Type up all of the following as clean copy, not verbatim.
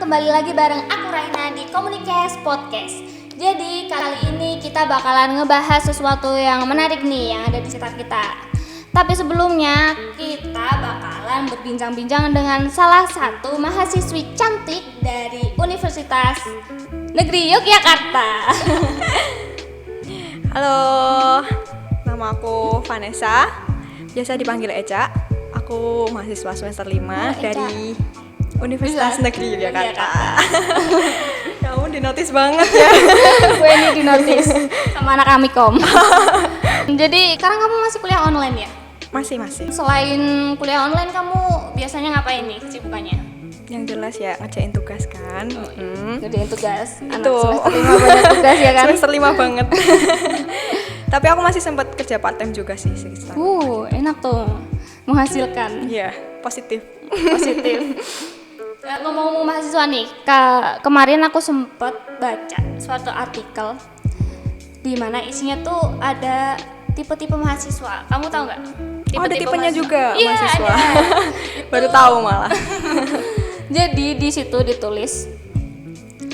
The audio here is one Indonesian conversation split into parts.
kembali lagi bareng aku Raina di Komunikasi Podcast. Jadi kali ini kita bakalan ngebahas sesuatu yang menarik nih yang ada di sekitar kita. Tapi sebelumnya kita bakalan berbincang-bincang dengan salah satu mahasiswi cantik dari Universitas Negeri Yogyakarta. Halo, nama aku Vanessa, biasa dipanggil Eca. Aku mahasiswa semester 5 dari Universitas Negeri Yogyakarta. Kamu dinotis banget ya. Gue ini dinotis sama anak Amikom. Jadi sekarang kamu masih kuliah online ya? Masih. Selain kuliah online kamu biasanya ngapain nih kesibukannya? Yang jelas ya ngerjain tugas kan. Ngerjain tugas. Anak Tuh. semester 5 banyak tugas ya kan? Semester 5 banget. Tapi aku masih sempat kerja part time juga sih. Enak tuh. Menghasilkan. Iya, positif. Ngomong-ngomong mahasiswa nih, kemarin aku sempat baca suatu artikel di mana isinya tuh ada tipe-tipe mahasiswa. Kamu tahu nggak? Ada tipenya mahasiswa. juga Iya, mahasiswa. ada. Baru tahu malah. Jadi di situ ditulis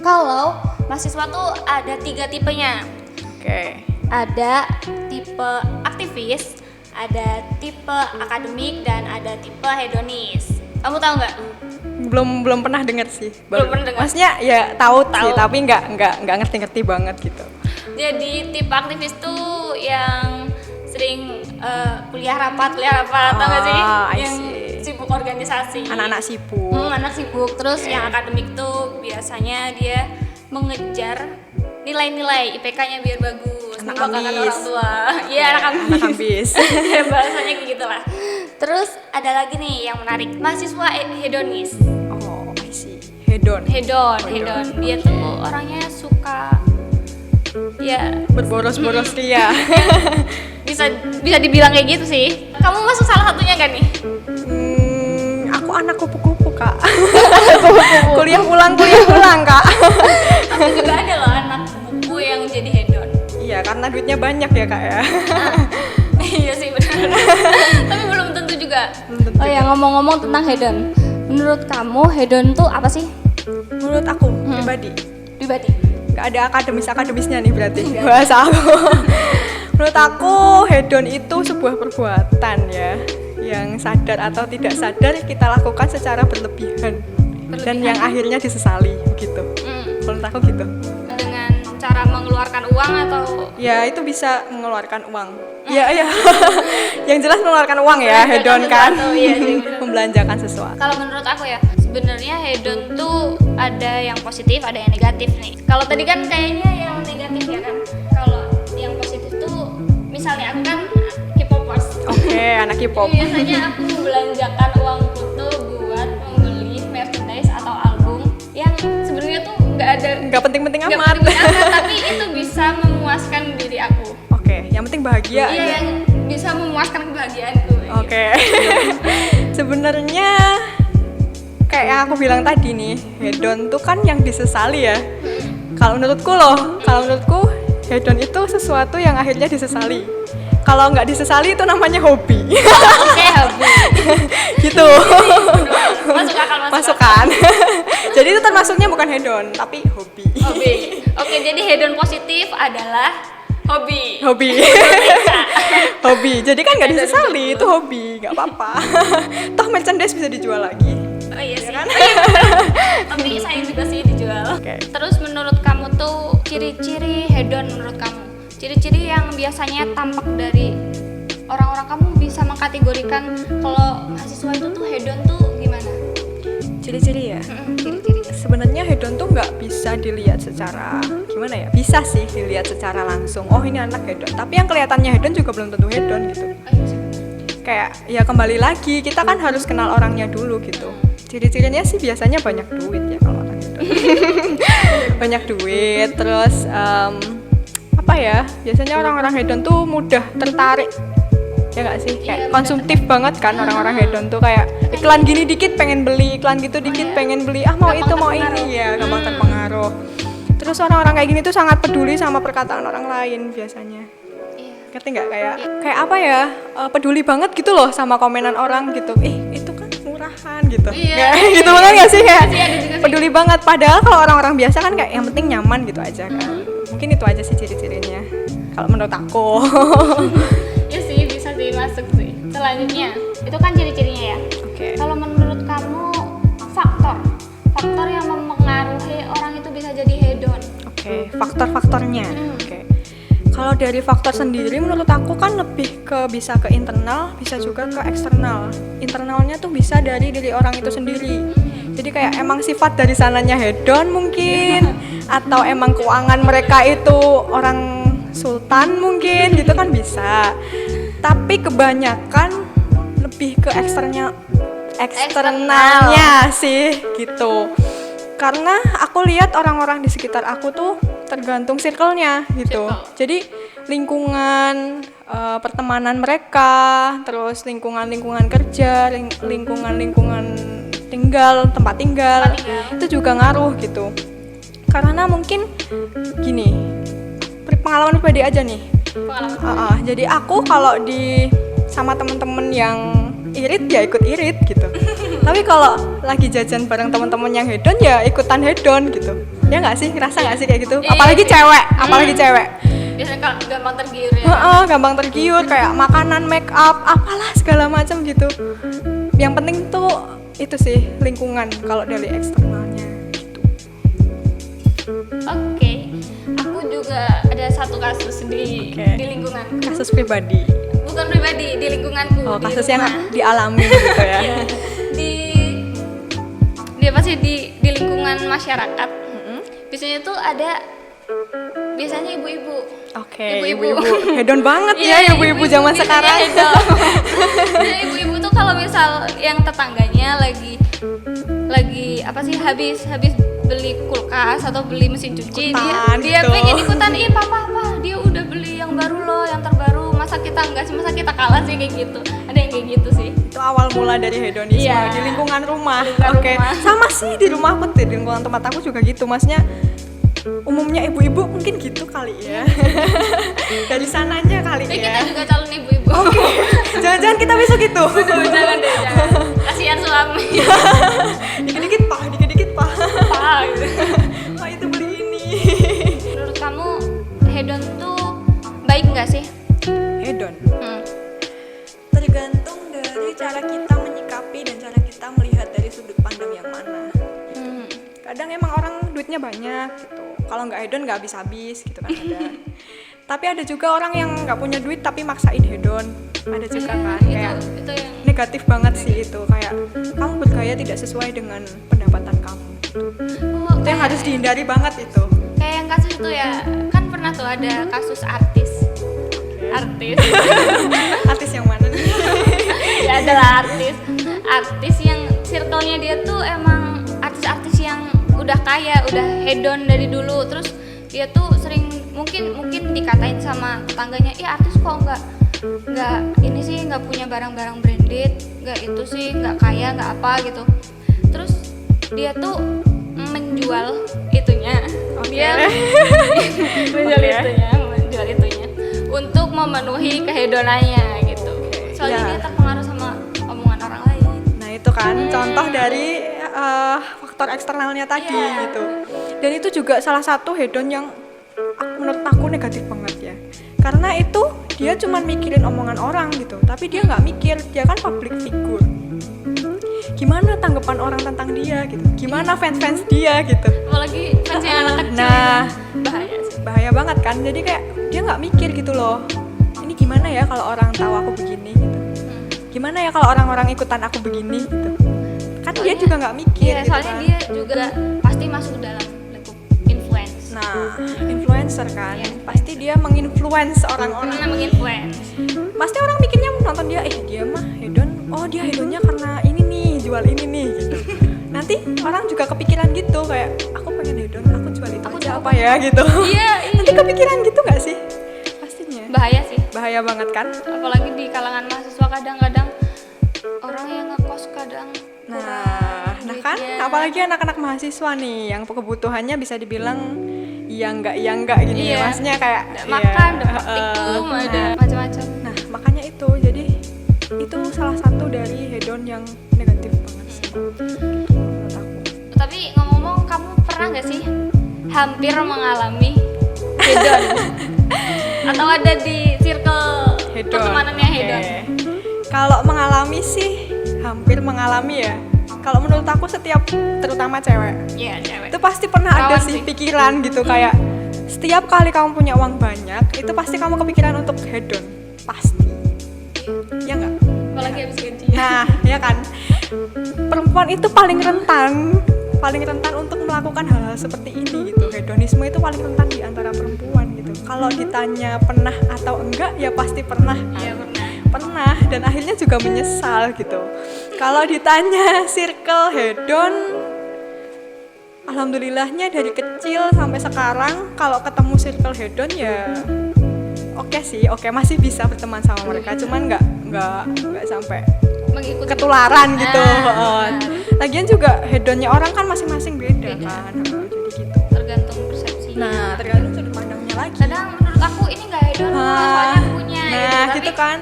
kalau mahasiswa tuh ada 3 tipenya. Oke. Ada tipe aktivis, ada tipe akademik, dan ada tipe hedonis. Kamu tahu nggak? Belum pernah dengar sih. Belum pernah dengar. Maksudnya ya tahu sih, tapi nggak ngerti banget gitu. Jadi tipe aktivis tuh yang sering kuliah rapat, tau gak sih? Yang sibuk organisasi. Anak-anak sibuk. Anak sibuk. Terus yang akademik tuh biasanya dia mengejar nilai-nilai IPK-nya biar bagus. Anak Membanggakan ambis. orang tua. Iya, anak ambis. Ya, bahasanya kayak gitulah. Terus ada lagi nih yang menarik, mahasiswa hedonis. Oh, I see. Hedon. Dia tuh orangnya suka ya Berboros-boros ria. bisa dibilang kayak gitu sih. Kamu masuk salah satunya kan nih? Aku anak kupu-kupu, Kak. kuliah pulang, Kak. Aku juga ada loh anak buku yang jadi hedon. Iya, karena duitnya banyak ya, Kak ya. Iya sih benar. Tapi belum tentu juga. Oh ya, ngomong-ngomong tentang hedon. Menurut kamu hedon tuh apa sih? Menurut aku pribadi, nggak ada akademisnya nih berarti bahasa aku. Menurut aku hedon itu sebuah perbuatan ya, yang sadar atau tidak sadar kita lakukan secara berlebihan. Dan yang akhirnya disesali begitu. Menurut aku gitu. Dengan cara mengeluarkan uang atau? Ya itu bisa mengeluarkan uang. Iya. Yang jelas mengeluarkan uang ya, hedon kan. Membelanjakan sesuatu. Kalau menurut aku ya, sebenarnya hedon tuh ada yang positif, ada yang negatif nih. Kalau tadi kan kayaknya yang negatif ya kan. Kalau yang positif tuh misalnya aku kan K-popers. Oke, anak K-pop. Biasanya aku membelanjakan uangku tuh buat membeli merchandise atau album yang sebenarnya tuh nggak penting-penting nggak amat. penting-penting amat, tapi itu bisa memuaskan diri aku. Oke, yang penting bahagia Iya, aja. yang bisa memuaskan kebahagiaanku. Oke. Sebenarnya kayak yang aku bilang tadi nih, hedon tuh kan yang disesali ya. Kalau menurutku hedon itu sesuatu yang akhirnya disesali. Kalau nggak disesali itu namanya hobi. Oke, hobi. Gitu. Masuk kan? Jadi itu termasuknya bukan hedon, tapi hobi. Oke, jadi hedon positif adalah hobi. Hobi. Jadi kan nggak disesali, itu hobi, nggak apa-apa. Toh merchandise bisa dijual lagi. Oh iya sih. Kan? Tapi sayang juga sih dijual. Oke. Terus menurut kamu tuh ciri-ciri hedon menurut kamu? Ciri-ciri yang biasanya tampak dari orang-orang, kamu bisa mengkategorikan kalau mahasiswa itu tuh hedon tuh gimana? Ciri-ciri ya? Ciri-ciri. Sebenarnya hedon tuh nggak bisa dilihat secara gimana ya? Bisa sih dilihat secara langsung. Oh ini anak hedon. Tapi yang kelihatannya hedon juga belum tentu hedon gitu. Kayak ya kembali lagi kita kan harus kenal orangnya dulu gitu. Ciri-cirinya sih biasanya banyak duit ya kalau orang hedon. Banyak duit, terus apa ya? Biasanya orang-orang hedon tuh mudah tertarik. Ya nggak sih? Kayak konsumtif banget kan orang-orang hedon tuh, kayak iklan gini dikit pengen beli, iklan gitu dikit pengen beli, mau itu mau ini ya, gampang terpengaruh. Terus orang-orang kayak gini tuh sangat peduli sama perkataan orang lain biasanya. Ngerti nggak? Kayak apa ya, peduli banget gitu loh sama komenan orang gitu. Itu kan murahan gitu. Iya. Gitu banget nggak sih kayak? Iya, ada juga peduli banget. Padahal kalau orang-orang biasa kan kayak yang penting nyaman gitu aja kan. Mungkin itu aja sih ciri-cirinya kalau menurut aku. Ya sih, bisa sih masuk sih. Selanjutnya, itu kan ciri-cirinya ya. Oke. Kalau menurut kamu faktor yang mempengaruhi orang itu bisa jadi hedon. Oke, faktor-faktornya. Oke. Kalau dari faktor sendiri menurut aku kan lebih bisa ke internal, bisa juga ke eksternal. Internalnya tuh bisa dari diri orang itu sendiri. Jadi kayak emang sifat dari sananya hedon mungkin, atau emang keuangan mereka itu orang sultan mungkin gitu kan bisa. Tapi kebanyakan lebih ke eksternalnya sih gitu. Karena aku lihat orang-orang di sekitar aku tuh tergantung circle-nya gitu. Jadi lingkungan pertemanan mereka, terus lingkungan kerja, lingkungan tempat tinggal itu juga ngaruh gitu. Karena mungkin gini, pengalaman pribadi aja nih. Jadi aku kalau sama temen-temen yang irit ya ikut irit gitu. Tapi kalau lagi jajan bareng teman-teman yang hedon ya ikutan hedon gitu. Ya nggak sih, ngerasa nggak sih kayak gitu? Apalagi cewek. Biasanya kalau gampang tergiur ya. Gampang tergiur kayak makanan, make up, apalah segala macam gitu. Yang penting tuh itu sih lingkungan kalau dari eksternalnya gitu. Oke. Aku juga ada satu kasus di lingkungan. Kasus pribadi. Bukan pribadi, di lingkunganku. Oh, kasus yang dialami gitu ya. Iya. Di apa sih di lingkungan masyarakat. Biasanya tuh ada ibu-ibu. Oke, ibu-ibu hedon banget ya ibu-ibu zaman sekarang. Nah, ibu-ibu tuh kalau misal yang tetangganya lagi apa sih habis beli kulkas atau beli mesin cuci, dia gitu. pengen ikutan, papa dia udah beli yang baru loh, yang terbaru, masa kita enggak sih, masa kita kalah sih, kayak gitu. Ada yang kayak gitu sih. Itu awal mula dari hedonisme di lingkungan rumah. Oke. Sama sih di rumah aku, di lingkungan tempat aku juga gitu, maksudnya umumnya ibu-ibu mungkin gitu kali ya. Dari sananya kali ya. Kita juga calon ibu-ibu. Oke. Jangan-jangan kita besok gitu. Jangan deh, jangan. Kasihan suami. Dikit-dikit pak. Gitu. Oh itu beli ini. Menurut kamu hedon tuh baik nggak sih? Hedon. Tergantung dari cara kita menyikapi dan cara kita melihat dari sudut pandang yang mana. Kadang emang orang duitnya banyak gitu. Kalau nggak hedon nggak habis-habis gitu kan ada. Tapi ada juga orang yang nggak punya duit tapi maksain hedon. Ada juga kan kayak itu yang negatif banget sih itu, kayak kamu bergaya tidak sesuai dengan pendapatan kamu. Itu yang harus dihindari banget itu. Kayak yang kasus itu ya, kan pernah tuh ada kasus artis. Artis yang mana nih? Ya adalah artis yang circle-nya dia tuh emang artis-artis yang udah kaya, udah hedon dari dulu. Terus dia tuh sering mungkin dikatain sama tetangganya, artis kok nggak ini sih, nggak punya barang-barang branded, nggak itu sih, nggak kaya, nggak apa gitu. Terus dia tuh menjual itunya. Dia menjual itunya untuk memenuhi kehedonannya gitu. Soalnya dia terpengaruh sama omongan orang lain. Nah itu kan contoh dari faktor eksternalnya tadi gitu. Dan itu juga salah satu hedon yang menurut aku negatif banget ya. Karena itu dia cuma mikirin omongan orang gitu, tapi dia nggak mikir, dia kan public figure. Gimana tanggapan orang tentang dia gitu, gimana fans dia gitu. Apalagi fansnya anak kecil. Nah, bahaya sih. Bahaya banget kan. Jadi kayak dia nggak mikir gitu loh. Ini gimana ya kalau orang tahu aku begini gitu. Gimana ya kalau orang-orang ikutan aku begini gitu. Kan soalnya, dia juga nggak mikir. Iya, gitu soalnya kan. dia juga pasti masuk dalam lingkup influence. Nah, influencer kan, pasti dia menginfluence orang-orang. Menginfluence. Pasti orang mikirnya nonton dia, dia mah hedon. Oh dia hedonnya karena ini nih, jual ini nih gitu. Nanti orang juga kepikiran gitu, kayak aku pengen hedon, aku jual itu aja apa ya gitu. Iya. Nanti kepikiran gitu nggak sih? Pastinya. Bahaya sih. Bahaya banget kan? Apalagi di kalangan mahasiswa kadang-kadang orang yang ngekos kadang. Nah kan, apalagi anak-anak mahasiswa nih, yang kebutuhannya bisa dibilang iya enggak gini. Maksudnya kayak makan, praktikum, ada macam-macam. Nah makanya itu, jadi itu salah satu dari hedon yang negatif banget sih menurut aku. Tapi ngomong nggak sih hampir mengalami hedon atau ada di circle pertemanannya hedon? Kalau mengalami sih hampir mengalami ya. Kalau menurut aku setiap terutama cewek, Iya, cewek. itu pasti pernah ada Rawan sih sih. pikiran gitu kayak setiap kali kamu punya uang banyak itu pasti kamu kepikiran untuk hedon pasti. Ya enggak? Apalagi habis gajian. Nah, ya kan. Perempuan itu paling rentan untuk melakukan hal-hal seperti ini gitu. Hedonisme itu paling rentan di antara perempuan gitu. Kalau ditanya pernah atau enggak ya pasti pernah. Iya, pernah. Pernah dan akhirnya juga menyesal gitu. Kalau ditanya circle hedon, alhamdulillahnya dari kecil sampai sekarang kalau ketemu circle hedon ya oke, masih bisa berteman sama mereka, cuman nggak sampai Mengikuti ketularan gitu. Nah. Lagian juga hedonnya orang kan masing-masing beda. Kan, jadi gitu. tergantung persepsi. Nah, tergantung sudut pandangnya lagi. Kadang menurut aku ini nggak hedon, soalnya aku punya. Nah, gitu. gitu kan.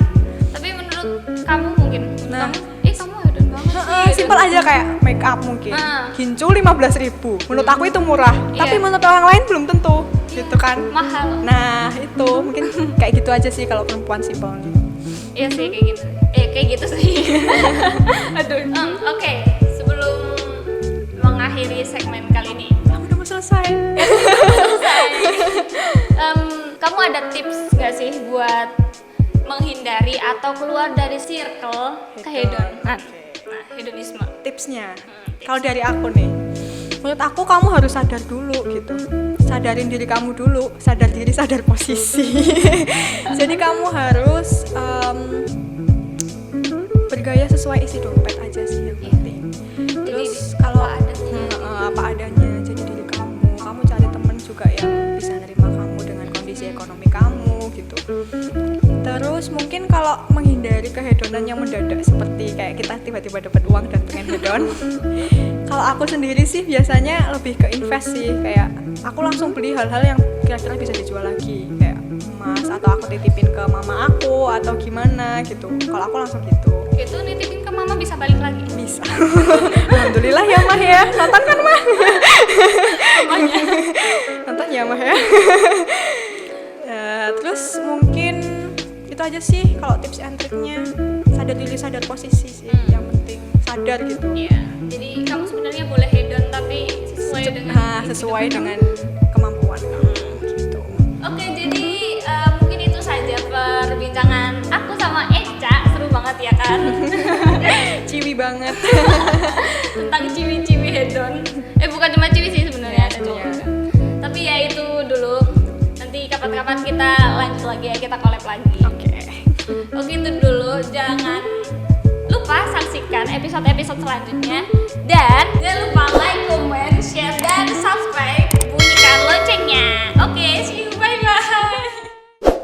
Tapi menurut kamu mungkin, Nah. kamu hedon banget sih. Simpel aja kayak make up mungkin. Gincu 15.000. Menurut aku itu murah, Iya. tapi menurut orang lain belum tentu. Gitu kan. Mahal. Nah, itu mungkin kayak gitu aja sih kalau perempuan simpel. Iya sih kayak gitu. Kayak gitu sih. Aduh. Oke, sebelum mengakhiri segmen kali ini, Aku udah mau selesai. kamu ada tips nggak sih buat menghindari atau keluar dari circle kehedonan? Nah, hedonisme. Tipsnya. Kalau dari aku nih, menurut aku kamu harus sadar dulu gitu. Sadarin diri kamu dulu, sadar diri, sadar posisi. Jadi kamu harus bergaya sesuai isi dompet aja sih yang penting. Terus kalau apa adanya, jadi diri kamu cari temen juga yang bisa nerima kamu dengan kondisi ekonomi kamu gitu. Terus mungkin kalau menghindari kehedonan yang mendadak seperti kayak kita tiba-tiba dapat uang dan pengen hedon. Kalau aku sendiri sih biasanya lebih ke invest sih, kayak aku langsung beli hal-hal yang kira-kira bisa dijual lagi, kayak emas atau aku titipin ke mama aku atau gimana gitu. Kalau aku langsung gitu. Itu nitipin ke mama bisa balik lagi. Bisa. Alhamdulillah ya Mah ya. Nonton kan Mah? Nonton ya Mah ya. Terus mungkin itu aja sih kalau tips and triknya. Sadar diri, sadar posisi sih yang penting. Sadar gitu. Iya. Jadi kamu sebenarnya boleh hedon tapi sesuai dengan sesuai dengan kemampuan kamu gitu. Oke, jadi mungkin itu saja perbincangan aku sama Eca. Seru banget ya kan? Ciwi banget. Tentang ciwi-ciwi hedon. Bukan cuma ciwi sih sebenarnya, ada cowok Iya. juga. Tapi ya itu dulu. Nanti kapan-kapan kita lanjut lagi ya, kita collab lagi. Oke, itu dulu. Jangan lupa saksikan episode-episode selanjutnya dan